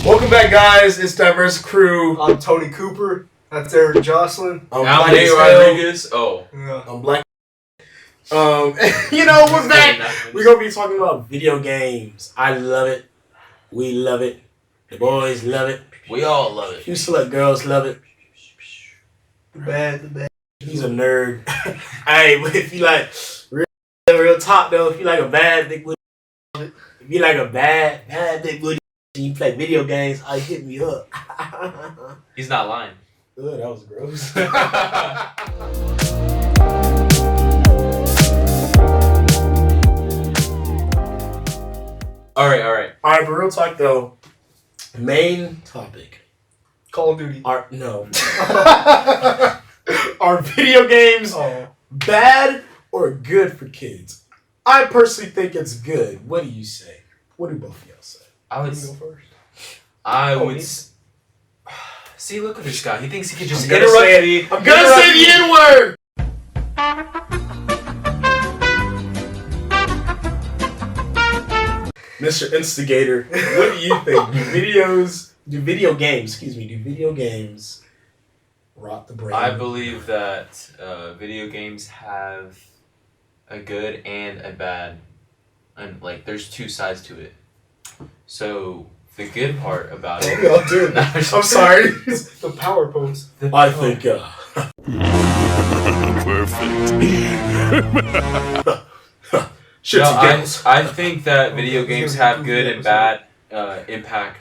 Welcome back, guys. It's TheDiversacrew. I'm Tony Cooper. That's Eric Jocelyn. I'm Nate Rodriguez. Oh. Yeah. I'm Black. We're back. We're going to be talking about video games. I love it. We love it. The boys love it. We all love it. You select girls love it. The bad. He's a nerd. Hey, but if you like real talk though, if you like a bad big booty, if you like a bad big booty, and you play video games, hit me up. He's not lying. Ugh, that was gross. All right. But real talk though, main topic. Call of Duty. No. Are video games bad or good for kids? I personally think it's good. What do you say? What do both of y'all say? I would go first. I would. See, look at this guy. He thinks he can just interrupt me. I'm gonna say the N-word. Mr. Instigator, what do you think? Do video games rot the brain? I believe that video games have a good and a bad, and like there's two sides to it. So the good part about it. I'm sorry. The power pose. I think. Perfect. I think that video games have good and bad impacts.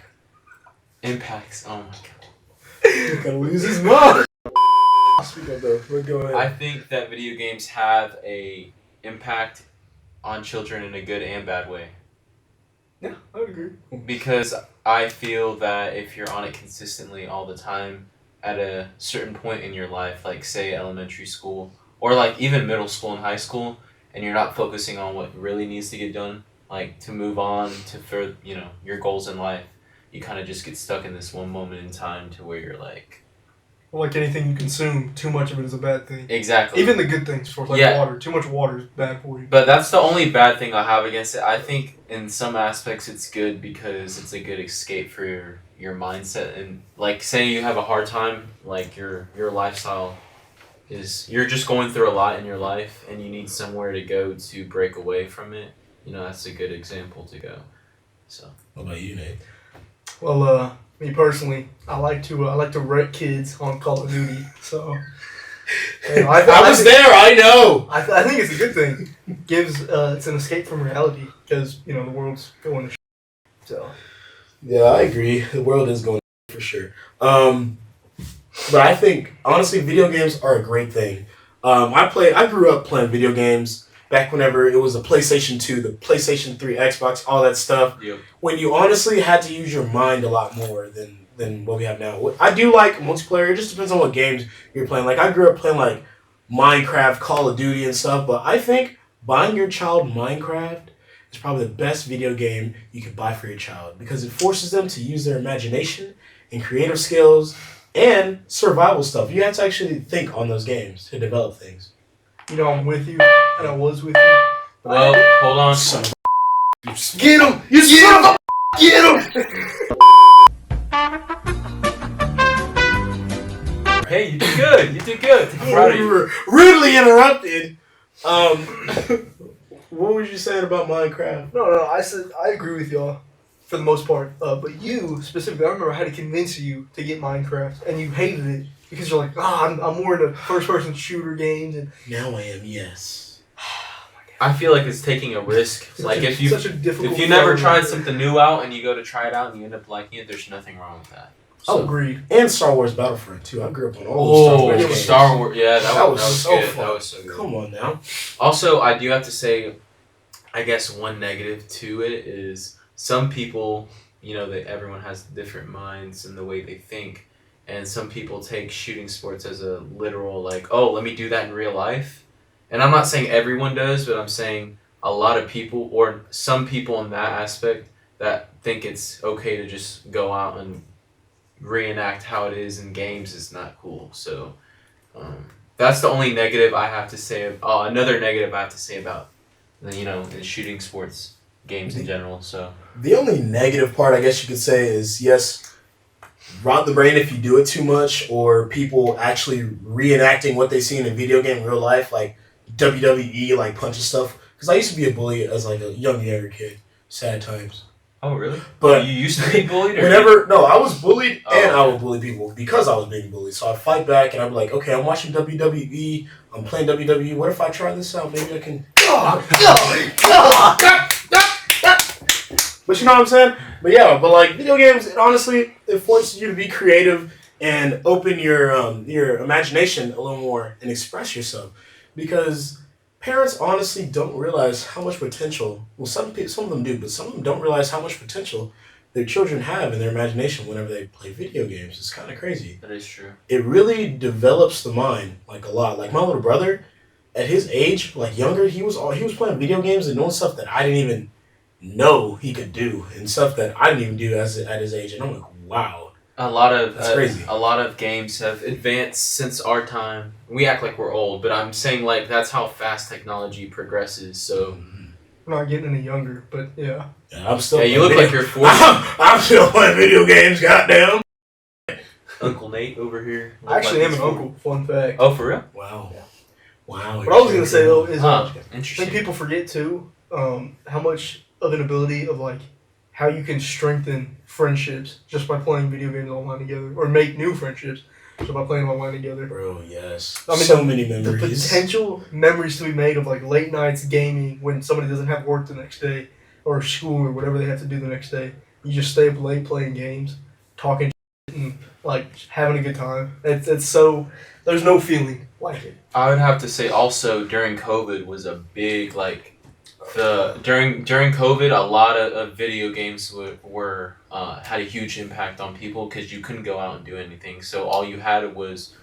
Oh my god. He's gonna lose his mind. Speak up though. Go ahead. I think that video games have a impact on children in a good and bad way. Yeah, I would agree. Because I feel that if you're on it consistently all the time, at a certain point in your life, like say elementary school, or like even middle school and high school, and you're not focusing on what really needs to get done, like to move on to further, your goals in life, you kind of just get stuck in this one moment in time to where you're like... Well, like anything you consume, too much of it is a bad thing. Exactly. Even the good things, water. Too much water is bad for you. But that's the only bad thing I have against it. I think in some aspects it's good because it's a good escape for your mindset. And like say you have a hard time, like your lifestyle is, you're just going through a lot in your life and you need somewhere to go to break away from it. That's a good example to go. So. What about you, Nate? Well, me personally, I like to wreck kids on Call of Duty. So, I was there. I know. I think it's a good thing. It's an escape from reality because the world's going to shit. So. Yeah, I agree. The world is going to for sure. But I think honestly, video games are a great thing. I grew up playing video games back whenever it was the PlayStation 2, the PlayStation 3, Xbox, all that stuff. Yep. When you honestly had to use your mind a lot more than what we have now. I do like multiplayer. It just depends on what games you're playing. Like, I grew up playing, like, Minecraft, Call of Duty, and stuff. But I think buying your child Minecraft is probably the best video game you could buy for your child. Because it forces them to use their imagination and creative skills and survival stuff. You have to actually think on those games to develop things. I'm with you, and I was with you. Well, hold on. Son of a Get him! You son of a Get him! Hey, you did good. I'm proud of you. We were rudely interrupted. What was you saying about Minecraft? No, I said I agree with y'all for the most part. But you specifically, I remember I had to convince you to get Minecraft, and you hated it because you're like, I'm more into first-person shooter games. And now I am, yes. I feel like it's taking a risk. If you never tried something new out and you go to try it out and you end up liking it, there's nothing wrong with that. So, agreed. And Star Wars Battlefront too. I grew up on all those Star Wars. Yeah, that was so good. fun. That was so good. Come on now. Also, I do have to say, I guess one negative to it is some people, everyone has different minds and the way they think, and some people take shooting sports as a literal let me do that in real life. And I'm not saying everyone does, but I'm saying a lot of people or some people in that aspect that think it's okay to just go out and reenact how it is in games is not cool. So that's the only negative I have to say. Another negative I have to say about in shooting sports games in general. So The only negative part, I guess you could say, is yes, rot the brain if you do it too much, or people actually reenacting what they see in a video game in real life, like WWE, like punch and stuff. Because I used to be a bully as like a younger kid. Sad times. oh really? But You used to be bullied, or I was bullied and Oh. I would bully people because I was being bullied. So I'd fight back and I'd be like, okay, I'm watching WWE, I'm playing WWE. What if I try this out? Maybe I can. But you know what I'm saying? But yeah, but like video games, it forces you to be creative and open your imagination a little more and express yourself, because parents honestly don't realize how much potential. Well, some of them do, but some of them don't realize how much potential their children have in their imagination whenever they play video games. It's kind of crazy. That is true. It really develops the mind like a lot. Like my little brother, at his age, like younger, he was playing video games and doing stuff that I didn't even know he could do, and stuff that I didn't even do at his age. And I'm like, wow, that's crazy. A lot of games have advanced since our time. We act like we're old, but I'm saying like that's how fast technology progresses. So We're not getting any younger, but yeah. Yeah, I'm still. yeah, you look like you're 40. I'm still playing video games. Goddamn. Uncle Nate over here. I actually am Look an like he's uncle. Fun fact. 40. Oh, for real? Wow. Wow. What I was gonna say though is, Huh. I think Interesting. people forget too, how much of an ability of like how you can strengthen friendships just by playing video games online together, or make new friendships just by playing online together. Bro, yes. I mean, so many The memories. potential memories to be made of like late nights gaming when somebody doesn't have work the next day, or school, or whatever they have to do the next day. You just stay up late playing games, talking shit, and like having a good time. It's so, there's no feeling like it. I would have to say also during COVID was a big like during COVID a lot of video games were had a huge impact on people because you couldn't go out and do anything, so all you had was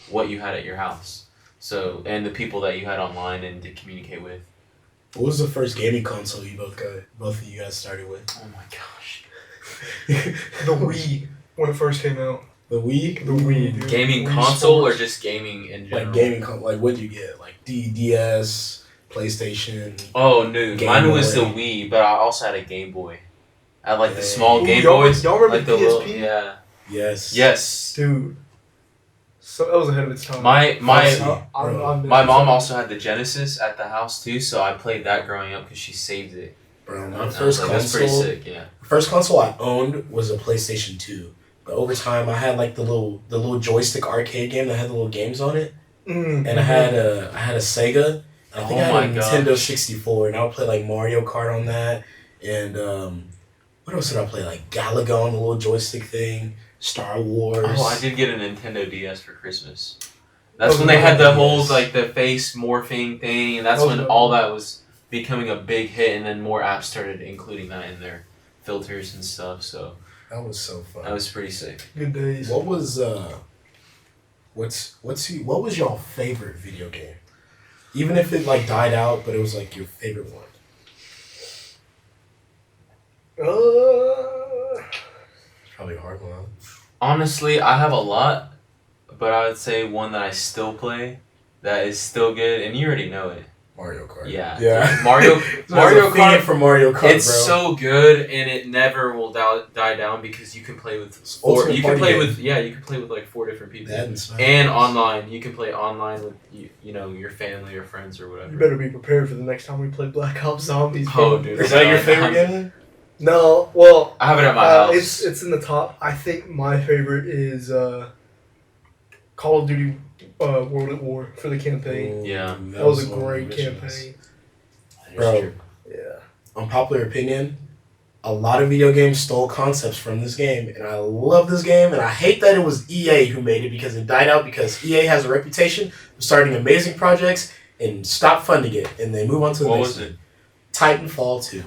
what you had at your house, so and the people that you had online and to communicate with. What was the first gaming console you both of you guys started with? Oh my gosh. The Wii when it first came out. The Wii? The Wii, dude. Gaming Wii console Sports. or just gaming in general? Like gaming like what'd you get? Like DS, PlayStation. Oh no, Game mine was the Boy. Wii, but I also had a Game Boy. I had like the small Ooh, Game y'all- Boys. y'all remember like the PSP? little, yeah. Yes. Yes. Dude. So that was ahead of its time. My I'm my mom also had the Genesis at the house too, so I played that growing up because she saved it. Bro, And my I was first like, that's pretty console. sick, yeah. First console I owned was a PlayStation 2. But over time I had like the little joystick arcade game that had the little games on it. And I had a Sega. And I think Oh I my had a Nintendo gosh. 64, and I would play like Mario Kart on that. And what else did I play? Like Galaga on the little joystick thing, Star Wars. Oh, I did get a Nintendo DS for Christmas. That's Oh, when they had the whole yes. like the face morphing thing, and that's Oh, when no. all that was becoming a big hit, and then more apps started including that in their filters and stuff. So That was so fun. that was pretty sick. Good days. What was what was your favorite video game? Even if it like died out, but it was like your favorite one. Probably a hard one. Honestly, I have a lot, but I would say one that I still play that is still good, and you already know it. Mario Kart. Yeah. Yeah. Mario Mario Kart. for Mario Kart, It's bro. so good, and it never will die down because you can play with four. Ultimate You can party play game. with you can play with like 4 different people. That and Smash. And online, you can play online with you know your family or friends or whatever. You better be prepared for the next time we play Black Ops Zombies. Oh, bro. dude. Is that your favorite game? No, well, I have it at my house. it's in the top. I think my favorite is Call of Duty World at War for the campaign. Yeah. That was a one of the great missions. campaign. That is Bro. true. Yeah. Unpopular opinion, a lot of video games stole concepts from this game, and I love this game, and I hate that it was EA who made it because it died out because EA has a reputation for starting amazing projects and stop funding it, and they move on to the What next was one. it? Titanfall 2.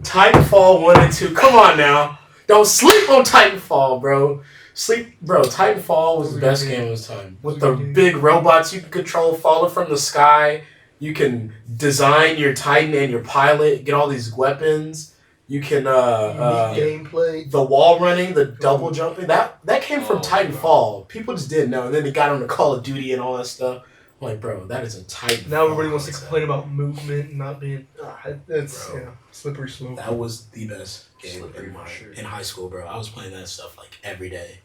Titanfall 1 and 2. Come on now. Don't sleep on Titanfall, bro. Titanfall was the best game of its time. With the big robots you can control falling from the sky. You can design your Titan and your pilot, get all these weapons. You can Unique gameplay. the wall running, the double jumping. That came from Oh, Titanfall. People just didn't know. And then they got on the Call of Duty and all that stuff. Like, bro, that is a tight. Now everybody wants to complain about movement and not being. It's Bro. slippery slope. That was the best game Slippery for sure. in high school, bro. I was playing that stuff like every day.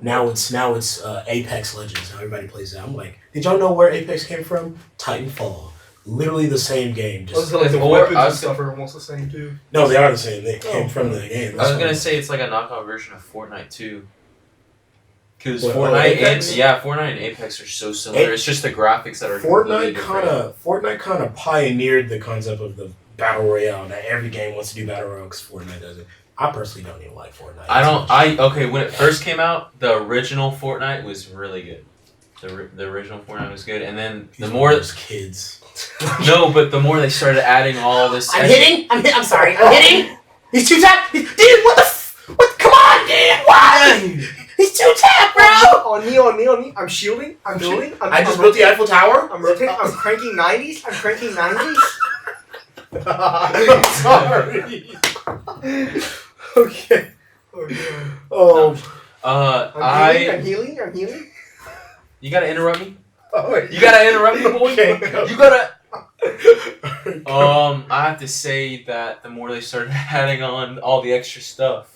Now it's Apex Legends. How everybody plays that. I'm like, did y'all know where Apex came from? Titanfall. Literally the same game. I was Just gonna say the Or- weapons I and was stuff are almost the same too. no, they are the same. They came from the game. I was gonna say it's like a knockout version of Fortnite too. Because What, Fortnite Apex? Fortnite and Apex are so similar. It's just the graphics that are completely Fortnite kind of pioneered the concept of the battle royale. That every game wants to do battle royale because Fortnite does it. I personally don't even like Fortnite. Okay, when it first came out, the original Fortnite was really good. The original Fortnite was good, and then the more those kids. no, but the more they started adding all this. I'm hitting. I'm sorry. I'm hitting. He's too tapped. Dude, what the? What? Come on, dude. Why? He's too tapped, bro. On me. I'm shielding. I'm building. I just built the Eiffel Tower. I'm rotating. I'm cranking 90s. I'm cranking 90s. I'm sorry. Okay. Oh, I'm healing. You gotta interrupt me. Oh, You gotta interrupt me, boy. Okay, go. You gotta. I have to say that the more they started adding on all the extra stuff.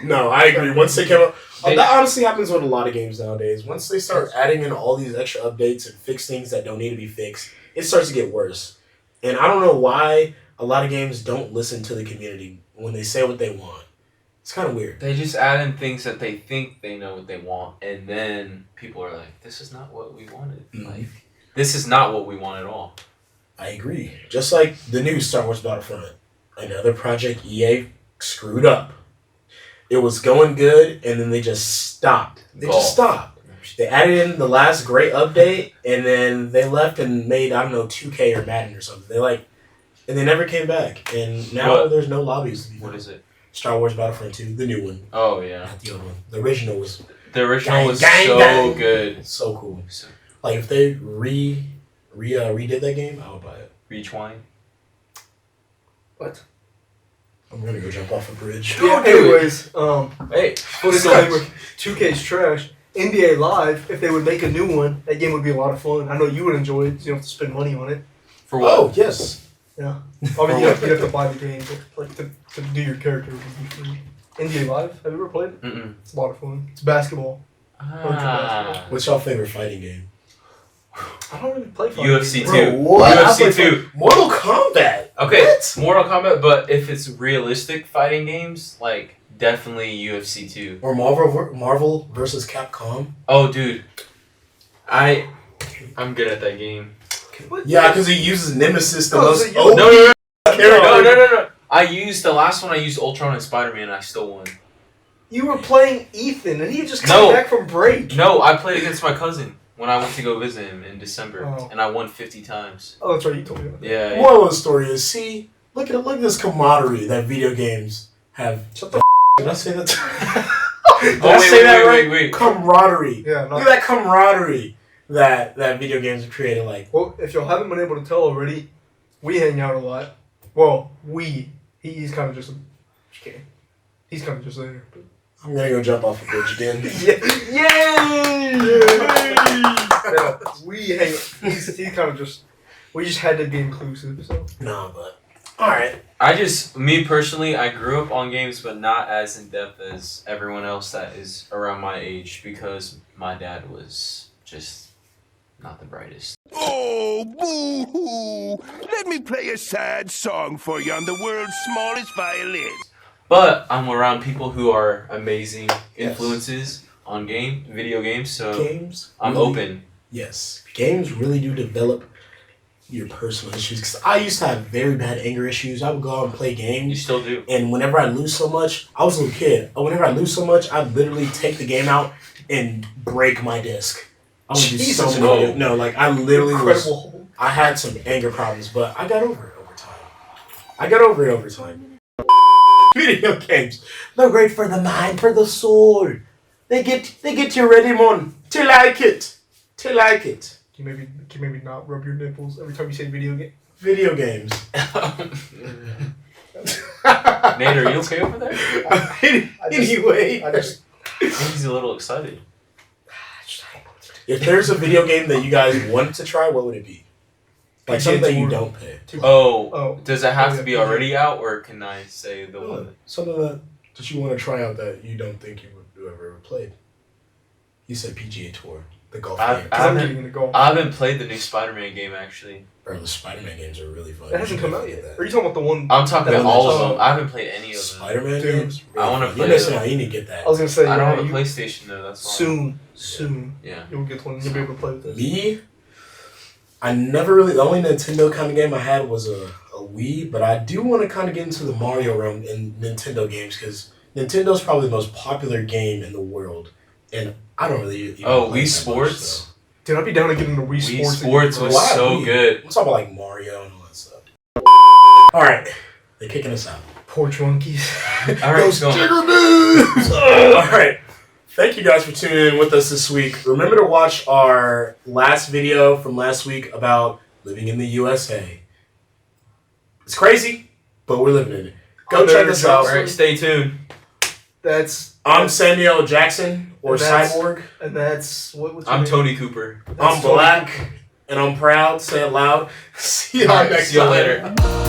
No, I agree. Once they came up, They- that honestly happens with a lot of games nowadays. Once they start adding in all these extra updates and fix things that don't need to be fixed, it starts to get worse. And I don't know why a lot of games don't listen to the community when they say what they want. It's kind of weird. They just add in things that they think they know what they want, and then people are like, "This is not what we wanted. Mhm. Like, this is not what we want at all." I agree. Just like the new Star Wars Battlefront, another project EA screwed up. It was going good, and then they just stopped. They just stopped. They added in the last great update, and then they left and made, I don't know, 2K or Madden or something. And they never came back. And now What? there's no lobbies. What is it? Star Wars Battlefront 2, the new one, Oh yeah, not the old one. The original was the original was Gang, so gang. good. so cool. So, Like if they redid that game, I would buy it. Retwine. What? I'm gonna go jump off a bridge. Yeah, do it. anyways, Hey, disclaimer, 2K's trash. NBA Live, if they would make a new one, that game would be a lot of fun. I know you would enjoy it, so you don't have to spend money on it. for what? Oh yes. Yeah. I mean, you have to buy the game, but like to do your character would be free. NBA Live, have you ever played it? Mm-mm. It's a lot of fun. It's basketball. Ah. What's your favorite fighting game? I don't really play fighting UFC games. 2. What? I UFC play 2. Mortal Kombat. Okay, What? Mortal Kombat, but if it's realistic fighting games, like definitely UFC 2. Or Marvel versus Capcom. Oh, dude, I'm good at that game. What? Yeah, because he uses Nemesis, the Oh, most so you- OP character. No. I used the last one. I used Ultron and Spider-Man, and I still won. You were playing Ethan, and he had just come No. back from break. No, I played against my cousin when I went to go visit him in December, Oh. and I won 50 times. Oh, that's right. You told me that. Yeah. Moral of the story is, see, look at this camaraderie that video games have. Shut the Did I say that? Did Oh, I wait, say that wait, right? wait. Camaraderie. Yeah, Look not. at that camaraderie that video games have created. Like, Well, if y'all haven't been able to tell already, we hang out a lot. Well, he's kind of just kidding. He's kind of just there. But. I'm gonna go jump off a bridge again. Yay! Yeah, we hang. He's kind of just. We just had to be inclusive. So. Nah, but all right. Me personally, I grew up on games, but not as in depth as everyone else that is around my age because my dad was just not the brightest. Oh, boo-hoo! Let me play a sad song for you on the world's smallest violin. But I'm around people who are amazing influences on video games, so Games. I'm really- open. Yes, games really do develop your personal issues. Because I used to have very bad anger issues. I would go out and play You games, still do. and whenever I lose so much, I was a little kid. Whenever I lose so much, I'd literally take the game out and break my disc. I would do so Jesus, many. no. No, like I literally was. Incredible. I had some anger problems, but I got over it over time. Video games, they're great for the mind, for the soul. They get you ready, man. To like it. Can you maybe not rub your nipples every time you say video game? Video games. Nate, are you okay over there? Anyway. I just I think he's a little excited. If there's a video game that you guys want to try, what would it be? Like something that you don't pay. Does it have to be already out, or can I say the one? Something that you want to try out that you don't think you would have ever played. You said PGA Tour, the golf game. I haven't played the new Spider-Man game actually. Bro, the Spider-Man games are really fun. It hasn't come out yet. Are you talking about the one? I'm talking about all of them. I haven't played any of them. Spider-Man games? I want to play. You're missing out. You need to get that. I was gonna say. I don't have a PlayStation though. That's why. Soon. Yeah. You'll get one. You'll be able to play with it. Me? I never really. The only Nintendo kind of game I had was a Wii, but I do want to kind of get into the Mario realm in Nintendo games because Nintendo's probably the most popular game in the world, and I don't really. Even play Wii Sports. Much, so. Dude, I'd be down to get into Wii Sports. Wii Sports was so good. I'm talking about like Mario and all that stuff. All right, they're kicking us out. Porch monkeys. All right, Those jigger dudes. All right. Thank you guys for tuning in with us this week. Remember to watch our last video from last week about living in the USA. It's crazy, but we're living in it. Go check us out. All right, stay tuned. I'm Samuel Jackson, or Cyborg. And that's... I'm Tony Cooper. I'm Black, and I'm proud. Say it loud. See y'all next time. See you later.